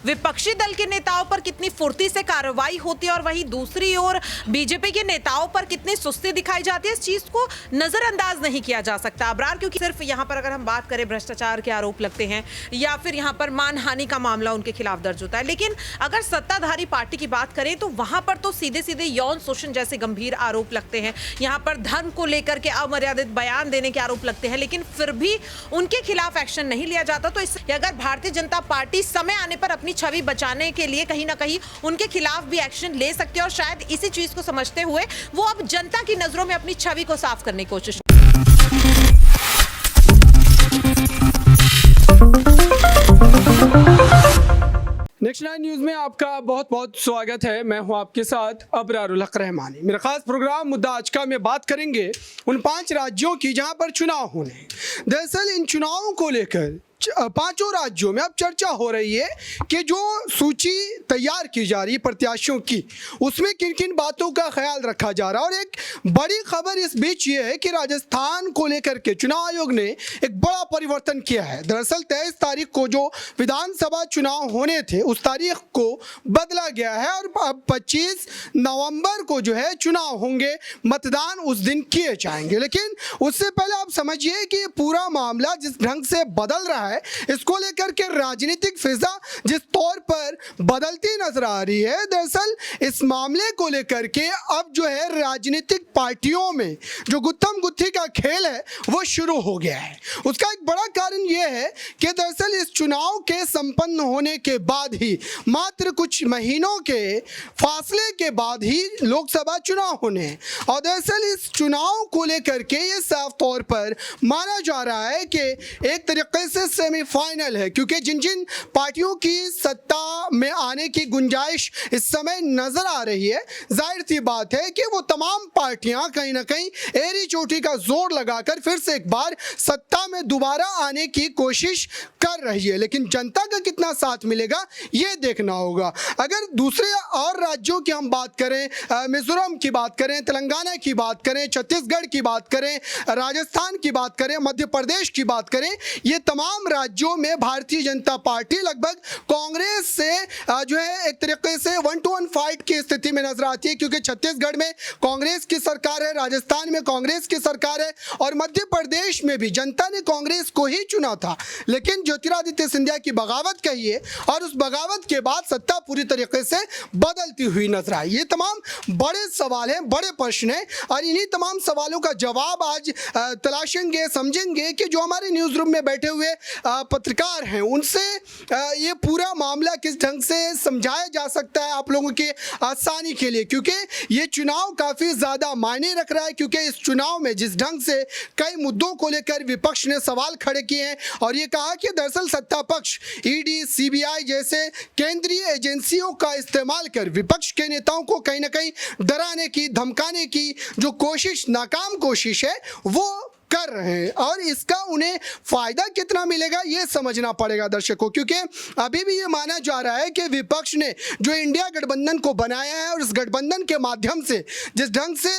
विपक्षी दल के नेताओं पर कितनी फुर्ती से कार्रवाई होती है और वहीं दूसरी ओर बीजेपी के नेताओं पर कितनी सुस्ती दिखाई जाती है, इस चीज को नजरअंदाज नहीं किया जा सकता अबरार। क्योंकि सिर्फ यहाँ पर अगर हम बात करें भ्रष्टाचार के आरोप लगते हैं या फिर यहाँ पर मानहानि का मामला उनके खिलाफ दर्ज होता है, लेकिन अगर सत्ताधारी पार्टी की बात करें तो वहां पर तो सीधे सीधे यौन शोषण जैसे गंभीर आरोप लगते हैं, यहाँ पर धर्म को लेकर के अमर्यादित बयान देने के आरोप लगते हैं, लेकिन फिर भी उनके खिलाफ एक्शन नहीं लिया जाता। तो इससे अगर भारतीय जनता पार्टी समय आने पर अपनी छवि बचाने के लिए कहीं ना कहीं उनके खिलाफ भी एक्शन ले सकते हैं और शायद इसी चीज को समझते हुए वो अब जनता की नजरों में अपनी छवि को साफ करने की कोशिश। नेक्स्ट 9 न्यूज में आपका बहुत बहुत स्वागत है। मैं हूं आपके साथ अबरारुल हक रहमानी। मेरा खास प्रोग्राम मुद्दा आज का में बात करेंगे उन 5 राज्यों की जहां पर चुनाव होने। दरअसल इन चुनावों को लेकर 5 राज्यों में अब चर्चा हो रही है कि जो सूची तैयार की जा रही है प्रत्याशियों की, उसमें किन किन बातों का ख्याल रखा जा रहा है। और एक बड़ी खबर इस बीच ये है कि राजस्थान को लेकर के चुनाव आयोग ने एक बड़ा परिवर्तन किया है। दरअसल 23 तारीख को जो विधानसभा चुनाव होने थे उस तारीख को बदला गया है और अब 25 नवंबर को जो है चुनाव होंगे, मतदान उस दिन किए जाएंगे। लेकिन उससे पहले आप समझिए कि ये पूरा मामला जिस ढंग से बदल रहा है, इसको लेकर के राजनीतिक फिजा जिस तौर पर बदलती नजर आ रही है, दरअसल इस मामले को लेकर के अब जो है राजनीतिक पार्टियों में जो गुत्थम गुत्थी का खेल है वो शुरू हो गया है। उसका एक बड़ा कारण यह है कि दरअसल इस चुनाव के संपन्न होने के बाद ही, मात्र कुछ महीनों के फासले के बाद ही लोकसभा चुनाव होने हैं। और दरअसल इस चुनाव को लेकर के ये साफ तौर पर माना जा रहा है कि एक तरीके से सेमीफाइनल है, क्योंकि जिन जिन पार्टियों की सत्ता में आने की गुंजाइश इस समय नजर आ रही है, जाहिर सी बात है कि वो तमाम पार्टियां कहीं ना कहीं एड़ी चोटी का जोर लगाकर फिर से एक बार सत्ता में दोबारा आने की कोशिश कर रही है। लेकिन जनता का कितना साथ मिलेगा ये देखना होगा। अगर दूसरे और राज्यों की हम बात करें, मिजोरम की बात करें, तेलंगाना की बात करें, छत्तीसगढ़ की बात करें, राजस्थान की बात करें, मध्य प्रदेश की बात करें, ये तमाम राज्यों में भारतीय जनता पार्टी लगभग कांग्रेस से जो है एक तरीके से 1-to-1 फाइट की स्थिति में नजर आती है। क्योंकि छत्तीसगढ़ में कांग्रेस की सरकार है, राजस्थान में कांग्रेस की सरकार है और मध्य प्रदेश में भी जनता ने कांग्रेस को ही चुना था। लेकिन ज्योतिरादित्य सिंधिया की बगावत कही है और उस बगावत के बाद सत्ता पूरी तरीके से बदलती हुई नजर आई। ये तमाम बड़े सवाल हैं, बड़े प्रश्न हैं और इन्हीं तमाम सवालों का जवाब आज तलाशेंगे, समझेंगे कि जो हमारे न्यूज रूम में बैठे हुए पत्रकार हैं उनसे ये पूरा मामला किस ढंग से समझाया जा सकता है आप लोगों की आसानी के लिए। क्योंकि ये चुनाव काफ़ी ज़्यादा मायने रख रहा है, क्योंकि इस चुनाव में जिस ढंग से कई मुद्दों को लेकर विपक्ष ने सवाल खड़े किए हैं और ये कहा कि दरअसल सत्ता पक्ष ईडी, सीबीआई जैसे केंद्रीय एजेंसियों का इस्तेमाल कर विपक्ष के नेताओं को कहीं ना कहीं डराने की, धमकाने की जो कोशिश, नाकाम कोशिश है वो कर रहे हैं। और इसका उन्हें फायदा कितना मिलेगा ये समझना पड़ेगा दर्शकों। क्योंकि अभी भी ये माना जा रहा है कि विपक्ष ने जो इंडिया गठबंधन को बनाया है और इस गठबंधन के माध्यम से जिस ढंग से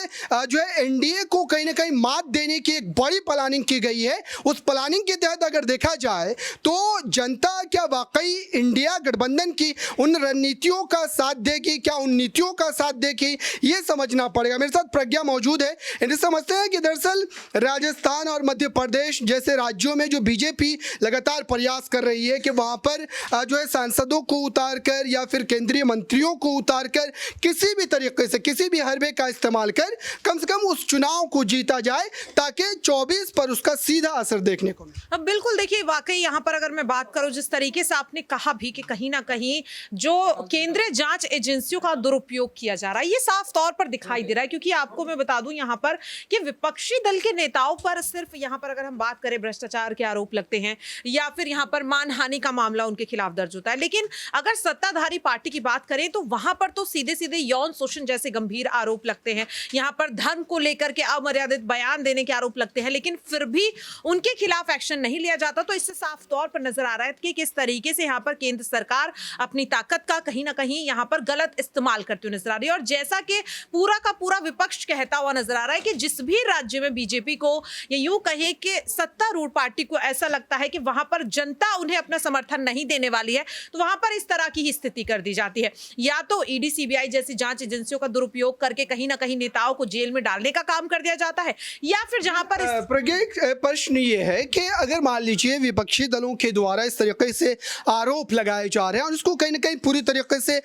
जो है एनडीए को कहीं ना कहीं मात देने की एक बड़ी प्लानिंग की गई है, उस प्लानिंग के तहत अगर देखा जाए तो जनता क्या वाकई इंडिया गठबंधन की उन रणनीतियों का साथ देगी, क्या उन नीतियों का साथ देगी, ये समझना पड़ेगा। मेरे साथ प्रज्ञा मौजूद है। इन्हें समझते हैं कि दरअसल राजस्थान और मध्य प्रदेश जैसे राज्यों में जो बीजेपी लगातार प्रयास कर रही है कि वहां पर जो है सांसदों को उतारकर या फिर केंद्रीय मंत्रियों को उतारकर किसी भी तरीके से, किसी भी हरबे का इस्तेमाल कर कम से कम उस चुनाव को जीता जाए ताकि 24 पर उसका सीधा असर देखने को मिले। अब बिल्कुल देखिए, वाकई यहाँ पर अगर मैं बात करूं, जिस तरीके से आपने कहा भी कि कहीं ना कहीं जो केंद्रीय जांच एजेंसियों का दुरुपयोग किया जा रहा है ये साफ तौर पर दिखाई दे रहा है। क्योंकि आपको मैं बता दूं यहाँ पर कि विपक्षी दल के नेताओं पर सिर्फ यहाँ पर अगर हम बात करें भ्रष्टाचार के आरोप लगते हैं या फिर यहाँ पर मानहानि का मामला उनके खिलाफ दर्ज होता है, लेकिन अगर सत्ताधारी पार्टी की बात करें तो वहां पर तो सीधे सीधे यौन शोषण जैसे गंभीर आरोप लगते हैं, यहाँ पर धर्म को लेकर के अमर्यादित बयान देने के आरोप लगते हैं, लेकिन फिर भी उनके खिलाफ एक्शन नहीं लिया जाता। तो इससे साफ तौर पर नजर आ रहा है कि किस तरीके से यहाँ पर केंद्र सरकार अपनी ताकत का कहीं ना कहीं यहाँ पर गलत इस्तेमाल करती हुई नजर आ रही है। और जैसा कि पूरा का पूरा विपक्ष कहता हुआ नजर आ रहा है कि जिस भी राज्य में बीजेपी को या यूं कहे कि सत्तारूढ़ पार्टी को ऐसा लगता है कि वहां पर जनता उन्हें अपना समर्थन नहीं देने वाली है, तो वहां पर इस तरह की ही स्थिति कर दी जाती है। या तो ईडी सीबीआई जैसी जांच एजेंसियों का दुरुपयोग करके कहीं ना कहीं नेताओं को जेल में डालने का काम कर दिया जाता है, या फिर जहां पर प्रज्ञा, एक प्रश्न ये है कि अगर मान लीजिए विपक्षी दलों के द्वारा इस तरीके से आरोप लगाए जा रहे हैं और इसको कहीं ना कहीं पूरी तरीके से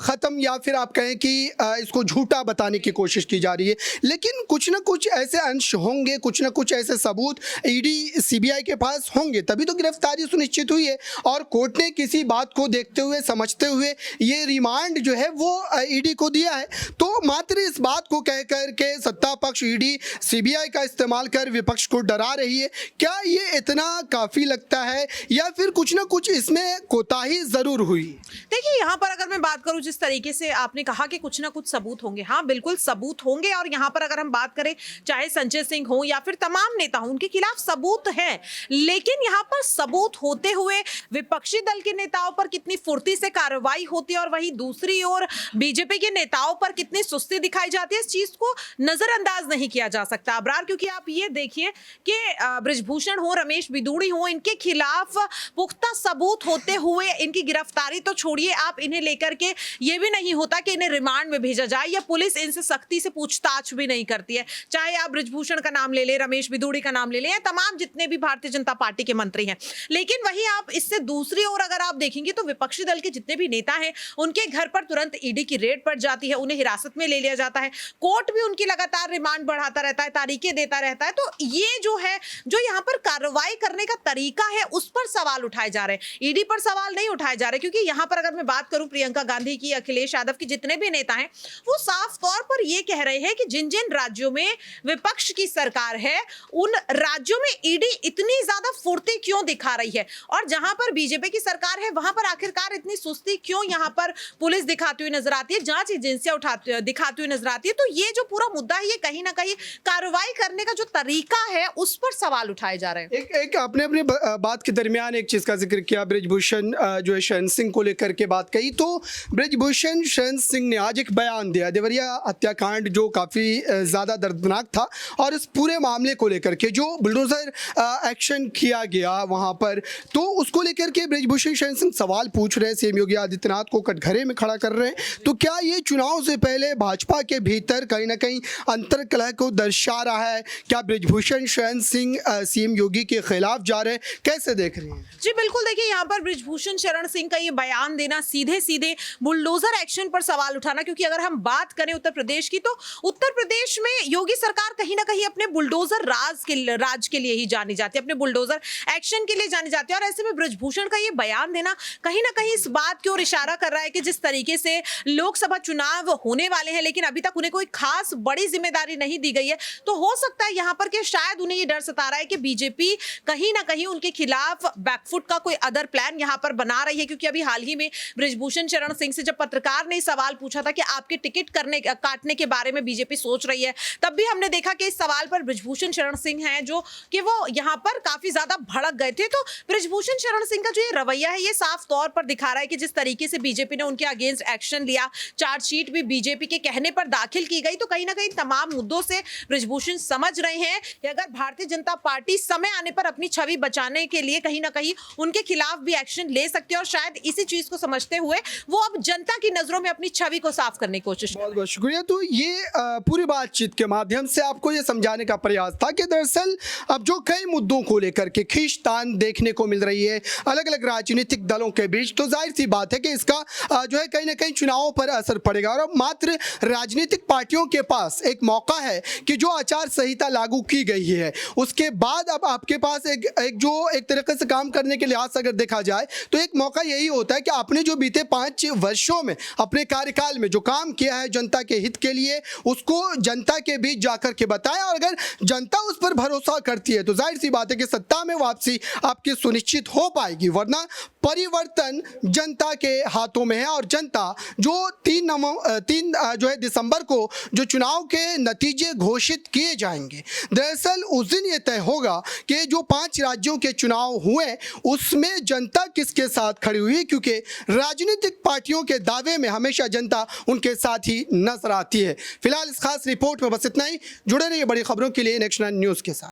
खत्म या फिर आप कहें कि इसको झूठा बताने की कोशिश की जा रही है, लेकिन कुछ ना कुछ ऐसे अंश होंगे, कुछ ना कुछ ऐसे सबूत ईडी सीबीआई के पास होंगे, तभी तो गिरफ्तारी सुनिश्चित हुई है। और कोर्ट ने किसी बात को देखते हुए समझते हुए ये रिमांड जो है वो ईडी को दिया है। तो मात्र इस बात को कह कर के सत्ता पक्ष ईडी सीबीआई का इस्तेमाल कर विपक्ष को डरा रही है, क्या ये इतना काफी लगता है या फिर कुछ ना कुछ इसमें कोताही जरूर हुई? देखिए, यहाँ पर अगर मैं बात करूं, जिस तरीके से आपने कहा कि कुछ ना कुछ सबूत होंगे, हाँ बिल्कुल सबूत होंगे। और यहाँ पर अगर हम बात करें, चाहे संजय सिंह हो या फिर तमाम नेता हो, उनके खिलाफ सबूत है, लेकिन यहाँ पर सबूत होते हुए विपक्षी दल के नेताओं पर कितनी फुर्ती से कार्रवाई होती है और वहीं दूसरी ओर बीजेपी के नेताओं पर कितनी सुस्ती दिखाई जाती है, इस चीज को नजरअंदाज नहीं किया जा सकता अबरार। क्योंकि आप ये देखिए कि बृजभूषण हो, रमेश बिदूड़ी हो, इनके खिलाफ पुख्ता सबूत होते हुए इनकी गिरफ्तारी तो छोड़िए, आप इन्हें लेकर के ये भी नहीं होता कि इन्हें रिमांड में भेजा जाए, या पुलिस इनसे सख्ती से पूछताछ भी नहीं करती है। चाहे आप बृजभूषण का नाम ले लें, रमेश बिदूड़ी का नाम ले लें, या तमाम जितने भी भारतीय जनता पार्टी के मंत्री हैं। लेकिन वहीं आप इससे दूसरी ओर अगर आप देखेंगे तो विपक्षी दल के जितने भी नेता हैं, उनके घर पर तुरंत ईडी की रेड पड़ जाती है, उन्हें हिरासत में ले लिया जाता है, कोर्ट भी उनकी लगातार रिमांड बढ़ाता रहता है, तारीखें देता रहता है। तो ये जो है, जो यहाँ पर कार्रवाई करने का तरीका है, उस पर सवाल उठाए जा रहे हैं, ईडी पर सवाल नहीं उठाए जा रहे। क्योंकि यहाँ पर अगर मैं बात करूं प्रियंका गांधी की, अखिलेश यादव की, जितने भी नेता हैं, वो साफ तौर पर ये कह रहे हैं कि जिन जिन राज्यों में विपक्ष की सरकार है, उन राज्यों में ईडी इतनी ज्यादा फुर्ती क्यों दिखा रही है, और जहां पर बीजेपी की सरकार है वहां पर आखिरकार इतनी सुस्ती क्यों यहाँ पर पुलिस दिखाती हुई नजर आती है, जांच एजेंसियां दिखाती हुई नजर आती है। तो ये जो पूरा मुद्दा है, ये कहीं ना कहीं कार्रवाई करने का जो तरीका है, उस पर सवाल उठाए जा रहे हैं। एक आपने अपने बात के दरमियान एक चीज का जिक्र किया, बृजभूषण जो है शरण सिंह को लेकर के बात कही। तो बृजभूषण शरण सिंह ने आज एक बयान दिया, देवरिया हत्याकांड जो काफी ज्यादा दर्दनाक था, और इस पूरे मामले को लेकर के जो बुलडोजर एक्शन किया गया वहां पर, तो उसको लेकर के बृजभूषण शरण सिंह सवाल पूछ रहे हैं, सीएम योगी आदित्यनाथ को कटघरे में खड़ा कर रहे हैं। तो क्या ये चुनाव से पहले भाजपा के भीतर कहीं ना कहीं अंतर्कलह को दर्शा रहा है? क्या बृजभूषण शरण सिंह सीएम योगी के खिलाफ जा रहे हैं? कैसे देख रही हैं? जी बिल्कुल, देखिए यहाँ पर बृजभूषण शरण सिंह का ये बयान देना, सीधे सीधे बुलडोजर एक्शन पर सवाल उठाना। क्योंकि अगर हम बात करें उत्तर प्रदेश की, तो उत्तर प्रदेश में योगी सरकार कहीं ना कहीं अपने बुलडोजर राज के लिए ही जानी जाती है, अपने बुलडोजर एक्शन के लिए जानी जाती है। और ऐसे में बृजभूषण का ये बयान देना कहीं ना कहीं इस बात की ओर इशारा कर रहा है कि जिस तरीके से लोकसभा चुनाव होने वाले हैं, लेकिन अभी तक उन्हें कोई खास बड़ी जिम्मेदारी नहीं दी गई है, तो हो सकता है यहाँ पर कि शायद उन्हें ये डर सता रहा है कि बीजेपी कहीं ना कहीं उनके खिलाफ बैकफुट का कोई अदर प्लान यहाँ पर बना रही है। क्योंकि अभी हाल ही में बृजभूषण शरण सिंह से जब पत्रकार ने सवाल पूछा था कि आपके टिकट काटने के बारे में बीजेपी सोच रही है, तब भी हमने देखा कि इस सवाल पर बृजभूषण शरण सिंह हैं जो कि वो यहाँ पर काफी ज्यादा भड़क गए थे। तो बृजभूषण शरण सिंह का जो ये रवैया है, ये साफ तौर पर दिखा रहा है कि जिस तरीके से बीजेपी ने उनके अगेंस्ट एक्शन लिया, चार्जशीट भी बीजेपी के कहने पर दाखिल की गई, तो कहीं ना कहीं तमाम मुद्दों से बृजभूषण समझ रहे हैं कि अगर भारतीय जनता पार्टी समय आने पर अपनी छवि बचाने के लिए कहीं ना कहीं उनके खिलाफ भी एक्शन ले सकती है, और शायद इसी चीज को समझते हुए वो अब जनता की नजरों में अपनी छवि को साफ करने की कोशिश। बहुत बहुत शुक्रिया। तो ये पूरी बातचीत के माध्यम से आपको ये समझाने का प्रयास था कि दरअसल अब जो कई मुद्दों को लेकर के खींचतान देखने को मिल रही है अलग अलग राजनीतिक दलों के बीच, तो जाहिर सी बात है कि इसका जो है कहीं ना कहीं चुनावों पर असर पड़ेगा। और अब मात्र राजनीतिक पार्टियों के पास एक मौका है कि जो आचार संहिता लागू की गई है, उसके बाद अब आपके पास एक तरीके से काम करने के लिहाज से अगर देखा जाए तो एक मौका यही होता है कि आपने जो बीते 5 वर्षों में अपने कार्यकाल में जो काम किया है जनता के हित के लिए, उसको जनता के बीच जाकर के बताएं। और अगर जनता उस पर भरोसा करती है तो जाहिर सी बात है कि सत्ता में वापसी आपकी सुनिश्चित हो पाएगी, वरना परिवर्तन जनता के हाथों में है। और जनता जो 3 जो है दिसंबर को जो चुनाव के नतीजे घोषित किए जाएंगे, दरअसल उस दिन ये तय होगा कि जो 5 राज्यों के चुनाव हुए उसमें जनता किसके साथ खड़ी हुई, क्योंकि राजनीतिक पार्टियों के दावे में हमेशा जनता उनके साथ ही नजर आती है। फिलहाल इस खास रिपोर्ट में बस इतना ही। जुड़े रहिए बड़ी खबरों के लिए नेक्स्ट 9 न्यूज़ के साथ।